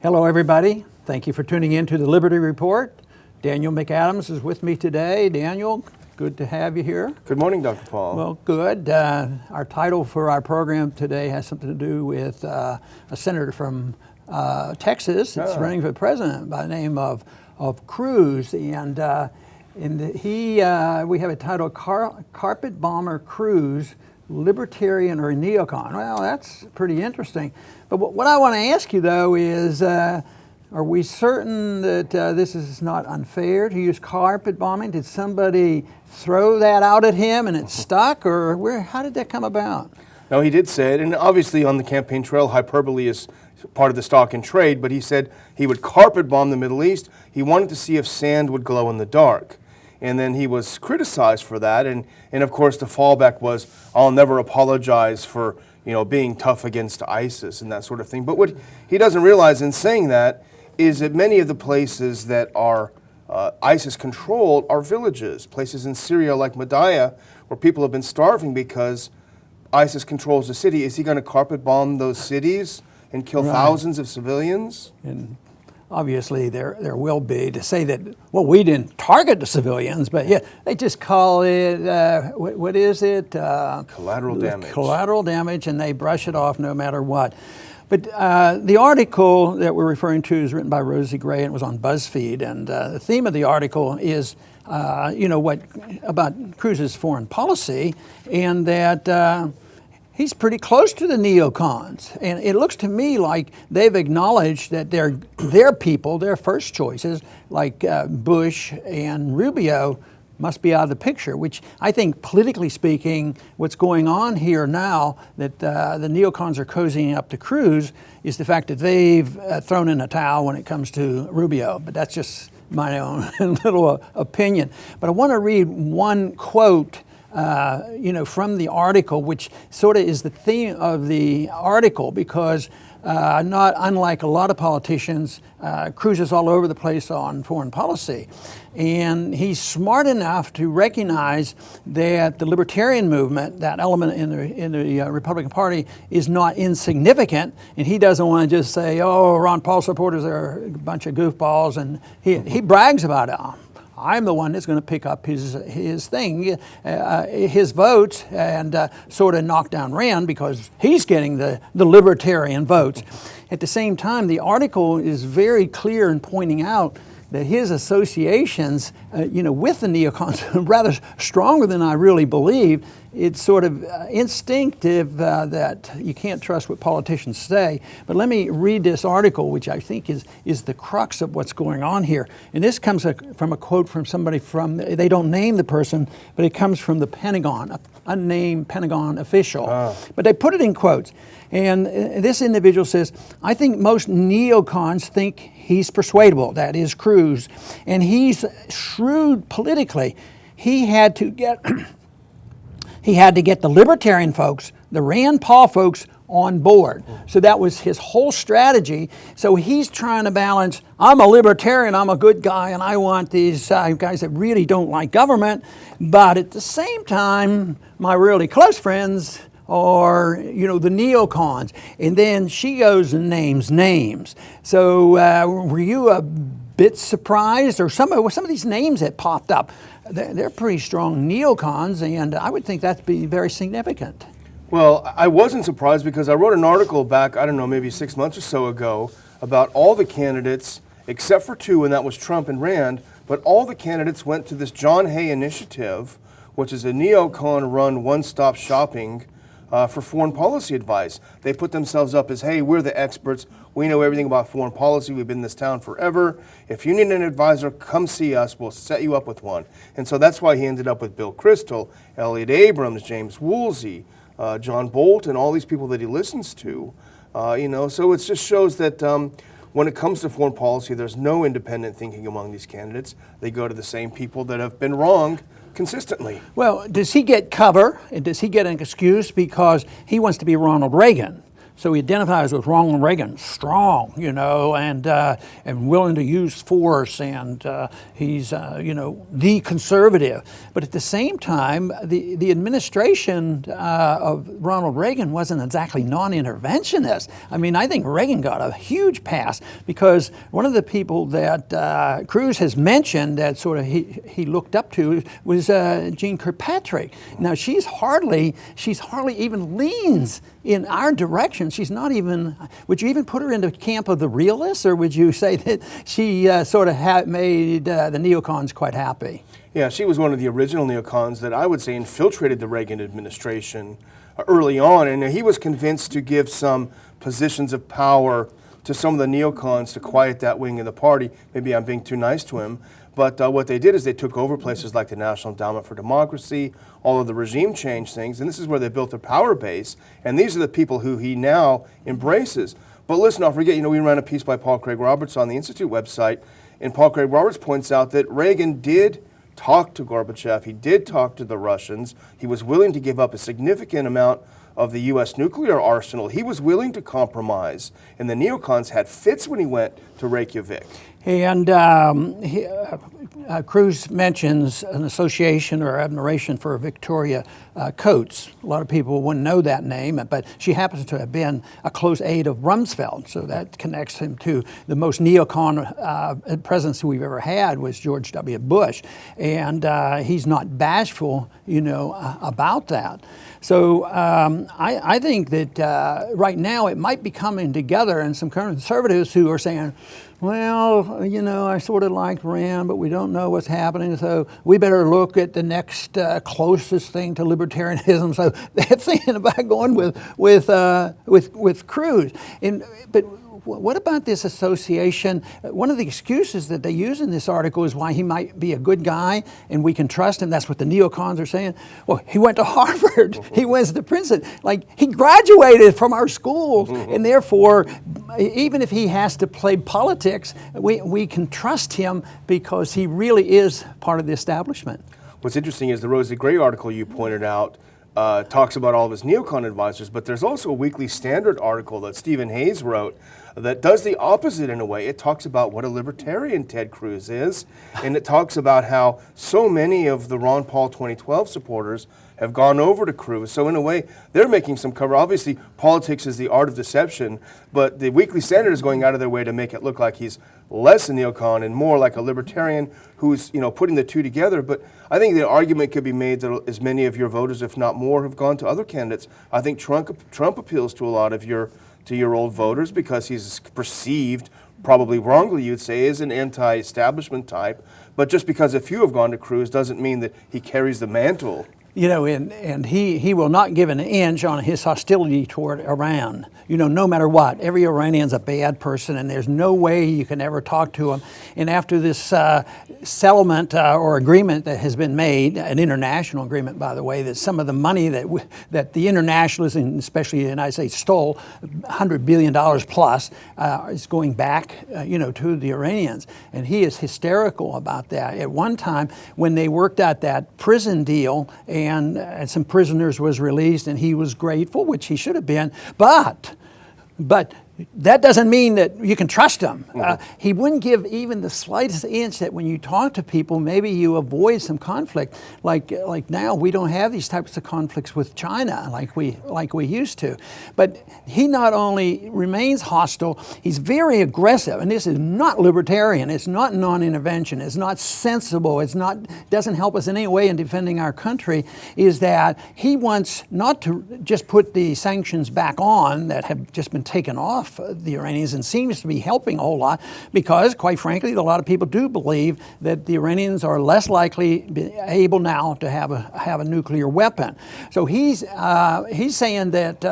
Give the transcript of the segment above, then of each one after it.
Hello, everybody. Thank you for tuning in to the Liberty Report. Daniel McAdams is with me today. Daniel, good to have you here. Good morning, Dr. Paul. Well, good. Our title for our program today has something to do with a senator from Texas that's running for president by the name of Cruz. And we have a title, Carpet Bomber Cruz, Libertarian or Neocon. Well, that's pretty interesting. But what I want to ask you, though, is are we certain that this is not unfair to use carpet bombing? Did somebody throw that out at him and it stuck, or how did that come about? No, he did say it, and obviously on the campaign trail, hyperbole is part of the stock in trade, but he said he would carpet bomb the Middle East. He wanted to see if sand would glow in the dark. And then he was criticized for that, and of course the fallback was, I'll never apologize for being tough against ISIS and that sort of thing. But what he doesn't realize in saying that is that many of the places that are ISIS controlled are villages, places in Syria like Madaya, where people have been starving because ISIS controls the city. Is he going to carpet bomb those cities and kill thousands of civilians? And obviously, there will be, to say that, well, we didn't target the civilians, but yeah, they just call it, what is it? Collateral damage. Collateral damage, and they brush it off no matter what. But the article that we're referring to is written by Rosie Gray, and it was on BuzzFeed, and the theme of the article is, about Cruz's foreign policy, and that he's pretty close to the neocons, and it looks to me like they've acknowledged that their people, their first choices, like Bush and Rubio, must be out of the picture, which I think, politically speaking, what's going on here now, that the neocons are cozying up to Cruz, is the fact that they've thrown in a towel when it comes to Rubio. But that's just my own little opinion. But I want to read one quote from the article, which sort of is the theme of the article, because not unlike a lot of politicians, Cruz is all over the place on foreign policy. And he's smart enough to recognize that the Libertarian movement, that element in the Republican Party, is not insignificant. And he doesn't want to just say, oh, Ron Paul supporters are a bunch of goofballs. And he brags about it. I'm the one that's going to pick up his thing, his votes, and sort of knock down Rand because he's getting the libertarian votes. At the same time, the article is very clear in pointing out that his associations, with the neocons are rather stronger than I really believe. It's sort of instinctive that you can't trust what politicians say. But let me read this article, which I think is the crux of what's going on here. And this comes from a quote from somebody they don't name the person, but it comes from the Pentagon, an unnamed Pentagon official. But they put it in quotes. And this individual says, I think most neocons think he's persuadable, that is Cruz, and he's shrewd politically. He had to get the Libertarian folks, the Rand Paul folks, on board. So that was his whole strategy. So he's trying to balance, I'm a Libertarian, I'm a good guy, and I want these guys that really don't like government, but at the same time, my really close friends or the neocons. And then she goes and names names. So were you a bit surprised, or some of these names that popped up? They're pretty strong neocons, and I would think that'd be very significant. Well, I wasn't surprised because I wrote an article back, I don't know, maybe 6 months or so ago about all the candidates, except for two, and that was Trump and Rand, but all the candidates went to this John Hay initiative, which is a neocon-run one-stop shopping for foreign policy advice. They put themselves up as, hey, we're the experts. We know everything about foreign policy. We've been in this town forever. If you need an advisor, come see us. We'll set you up with one. And so that's why he ended up with Bill Kristol, Elliot Abrams, James Woolsey, John Bolton, all these people that he listens to. So it just shows that when it comes to foreign policy, there's no independent thinking among these candidates. They go to the same people that have been wrong consistently. Well, does he get cover, and does he get an excuse because he wants to be Ronald Reagan? So he identifies with Ronald Reagan, strong, and willing to use force, and he's, the conservative. But at the same time, the administration of Ronald Reagan wasn't exactly non-interventionist. I mean, I think Reagan got a huge pass because one of the people that Cruz has mentioned that sort of he looked up to was Jean Kirkpatrick. Now she's hardly even leans in our direction. She's not even, would you even put her in the camp of the realists, or would you say that she sort of made the neocons quite happy? Yeah, she was one of the original neocons that I would say infiltrated the Reagan administration early on, and he was convinced to give some positions of power to some of the neocons to quiet that wing of the party. Maybe I'm being too nice to him. But what they did is they took over places like the National Endowment for Democracy, all of the regime change things, and this is where they built their power base, and these are the people who he now embraces. But listen, don't forget, we ran a piece by Paul Craig Roberts on the Institute website, and Paul Craig Roberts points out that Reagan did talk to Gorbachev, he did talk to the Russians, he was willing to give up a significant amount of the U.S. nuclear arsenal. He was willing to compromise, and the neocons had fits when he went to Reykjavik. And Cruz mentions an association or admiration for Victoria Coates. A lot of people wouldn't know that name, but she happens to have been a close aide of Rumsfeld, so that connects him to the most neocon presence we've ever had was George W. Bush, and he's not bashful, about that. So I think that right now it might be coming together, and some conservatives who are saying, well, I sort of like Rand, but we don't know what's happening, so we better look at the next closest thing to libertarianism. So they're thinking about going with Cruz. But what about this association? One of the excuses that they use in this article is why he might be a good guy and we can trust him. That's what the neocons are saying. Well, he went to Harvard. He went to Princeton. He graduated from our schools. And therefore, even if he has to play politics, we can trust him because he really is part of the establishment. What's interesting is the Rosie Gray article you pointed out talks about all of his neocon advisors, but there's also a Weekly Standard article that Stephen Hayes wrote that does the opposite in a way. It talks about what a libertarian Ted Cruz is, and it talks about how so many of the Ron Paul 2012 supporters have gone over to Cruz. So in a way, they're making some cover. Obviously, politics is the art of deception, but the Weekly Standard is going out of their way to make it look like he's less a neocon and more like a libertarian who's putting the two together. But I think the argument could be made that as many of your voters, if not more, have gone to other candidates. I think Trump appeals to a lot of your old voters because he's perceived, probably wrongly you'd say, as an anti-establishment type. But just because a few have gone to Cruz doesn't mean that he carries the mantle. And he will not give an inch on his hostility toward Iran. No matter what, every Iranian's a bad person, and there's no way you can ever talk to him. And after this settlement or agreement that has been made, an international agreement, by the way, that some of the money that the internationalists, and especially the United States, stole, $100 billion plus, is going back, to the Iranians. And he is hysterical about that. At one time, when they worked out that prison deal, and some prisoners was released, and he was grateful, which he should have been. But that doesn't mean that you can trust him. He wouldn't give even the slightest inch that when you talk to people, maybe you avoid some conflict. Like now, we don't have these types of conflicts with China like we used to. But he not only remains hostile, he's very aggressive. And this is not libertarian. It's not non-intervention. It's not sensible. Doesn't help us in any way in defending our country. Is that he wants not to just put the sanctions back on that have just been taken off the Iranians, and seems to be helping a whole lot because, quite frankly, a lot of people do believe that the Iranians are less likely able now to have a nuclear weapon. So he's saying that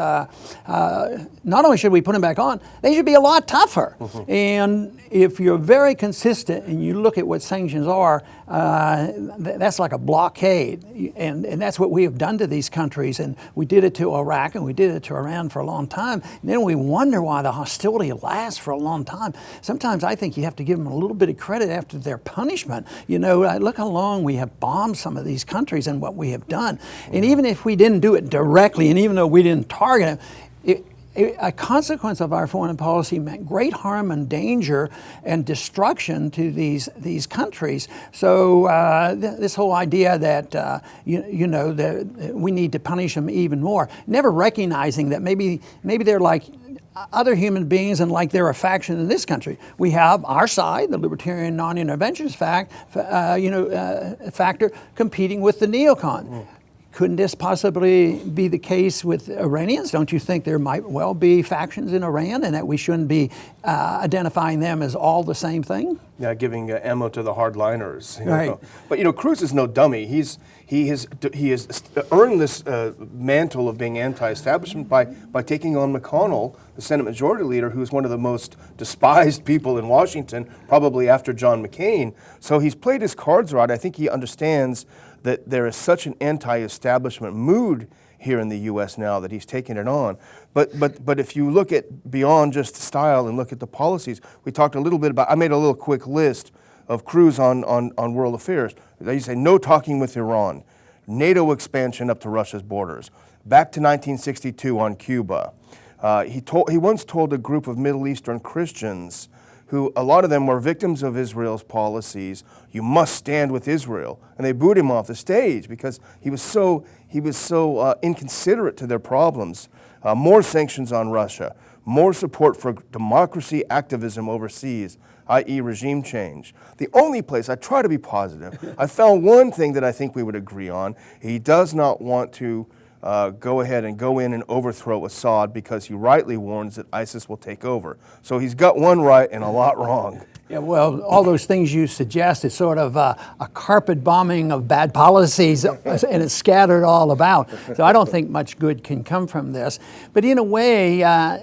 not only should we put them back on, they should be a lot tougher. And if you're very consistent and you look at what sanctions are, that's like a blockade, and that's what we have done to these countries. And we did it to Iraq, and we did it to Iran for a long time. And then we wonder why the hostility lasts for a long time. Sometimes I think you have to give them a little bit of credit after their punishment. Look how long we have bombed some of these countries and what we have done. And even if we didn't do it directly, and even though we didn't target them, a consequence of our foreign policy meant great harm and danger and destruction to these countries. So this whole idea that that we need to punish them even more, never recognizing that maybe they're like other human beings and like they're a faction in this country. We have our side, the Libertarian non-interventionist factor, competing with the neocon. Couldn't this possibly be the case with Iranians? Don't you think there might well be factions in Iran and that we shouldn't be identifying them as all the same thing? Yeah, giving ammo to the hardliners. Right. But Cruz is no dummy. He has earned this mantle of being anti-establishment by taking on McConnell, the Senate Majority Leader, who's one of the most despised people in Washington, probably after John McCain. So he's played his cards right. I think he understands that there is such an anti-establishment mood here in the U.S. now that he's taken it on. But if you look at beyond just style and look at the policies, we talked a little bit about, I made a little quick list of Cruz on world affairs. They say no talking with Iran, NATO expansion up to Russia's borders, back to 1962 on Cuba. He once told a group of Middle Eastern Christians who, a lot of them were victims of Israel's policies, you must stand with Israel. And they booed him off the stage because he was so inconsiderate to their problems. More sanctions on Russia, more support for democracy activism overseas, i.e. regime change. The only place, I try to be positive, I found one thing that I think we would agree on. He does not want to go ahead and go in and overthrow Assad because he rightly warns that ISIS will take over. So he's got one right and a lot wrong. Yeah, well, all those things you suggest, it's sort of a carpet bombing of bad policies, and it's scattered all about. So I don't think much good can come from this. But in a way,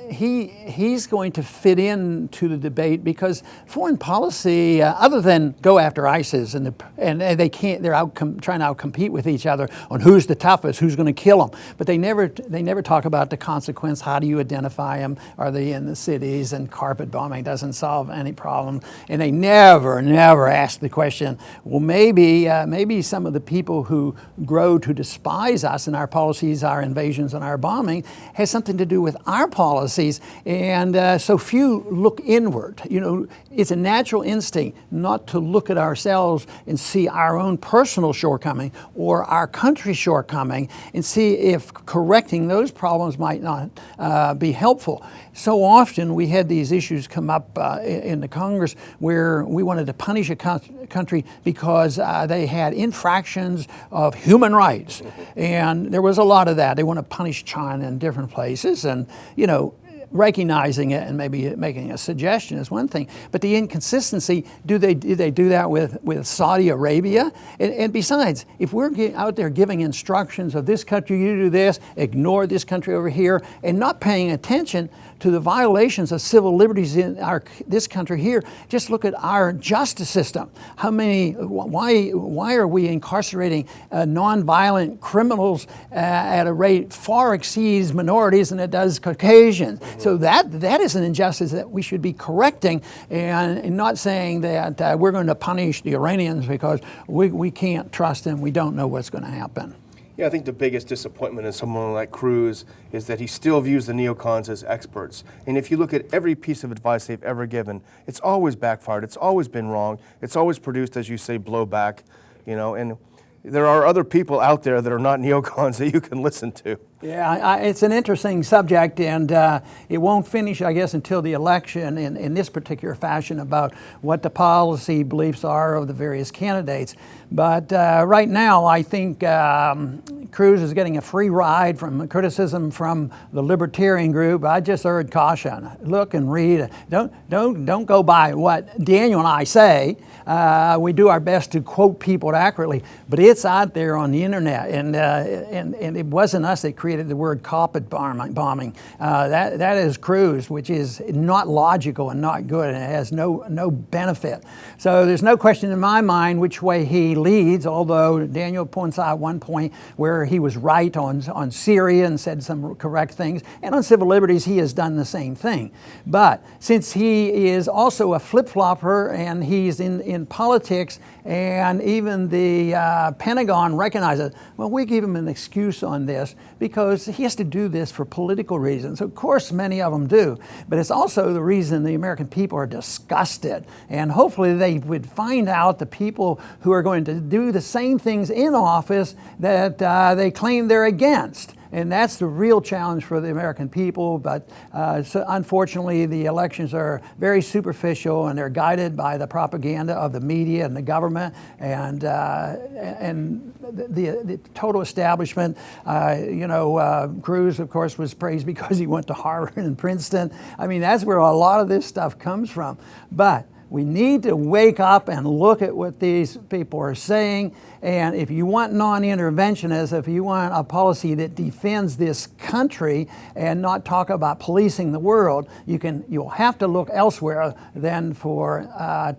he's going to fit into the debate because foreign policy, other than go after ISIS, and they can't, they're trying to outcompete with each other on who's the toughest, who's going to kill them. But they never talk about the consequence. How do you identify them? Are they in the cities? And carpet bombing doesn't solve any problem. And they never ask the question, well, maybe some of the people who grow to despise us and our policies, our invasions and our bombing has something to do with our policies. And so few look inward. It's a natural instinct not to look at ourselves and see our own personal shortcoming or our country's shortcoming and see if correcting those problems might not be helpful. So often we had these issues come up in the Congress where we wanted to punish a country because they had infractions of human rights. And there was a lot of that. They want to punish China in different places. And, recognizing it and maybe making a suggestion is one thing, but the inconsistency, did they do that with Saudi Arabia? And besides, if we're out there giving instructions of this country, you do this, ignore this country over here, and not paying attention to the violations of civil liberties in this country here, just look at our justice system. Why are we incarcerating nonviolent criminals at a rate far exceeds minorities than it does Caucasians? So that is an injustice that we should be correcting and not saying that we're going to punish the Iranians because we can't trust them. We don't know what's going to happen. Yeah, I think the biggest disappointment in someone like Cruz is that he still views the neocons as experts. And if you look at every piece of advice they've ever given, it's always backfired. It's always been wrong. It's always produced, as you say, blowback. And there are other people out there that are not neocons that you can listen to. Yeah, it's an interesting subject, and it won't finish, I guess, until the election in this particular fashion about what the policy beliefs are of the various candidates. But right now, I think Cruz is getting a free ride from criticism from the Libertarian group. I just urge caution. Look and read. Don't go by what Daniel and I say. We do our best to quote people accurately, but it's out there on the internet, and it wasn't us that created the word carpet bombing. That is Cruz, which is not logical and not good, and it has no benefit. So there's no question in my mind which way he leads, although Daniel points out one point where he was right on Syria and said some correct things, and on civil liberties he has done the same thing. But since he is also a flip-flopper and he's in politics, and even the Pentagon recognizes, well, we give him an excuse on this because because he has to do this for political reasons. Of course, many of them do, but it's also the reason the American people are disgusted. And hopefully they would find out the people who are going to do the same things in office that they claim they're against. And that's the real challenge for the American people. But so unfortunately, the elections are very superficial, and they're guided by the propaganda of the media and the government and the total establishment. Cruz, of course, was praised because he went to Harvard and Princeton. I mean, that's where a lot of this stuff comes from. But we need to wake up and look at what these people are saying. And if you want non-interventionist, if you want a policy that defends this country and not talk about policing the world, you'll have to look elsewhere than for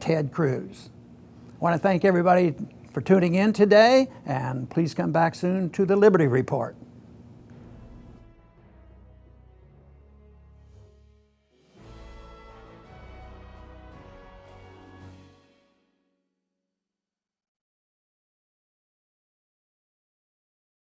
Ted Cruz. I want to thank everybody for tuning in today, and please come back soon to the Liberty Report.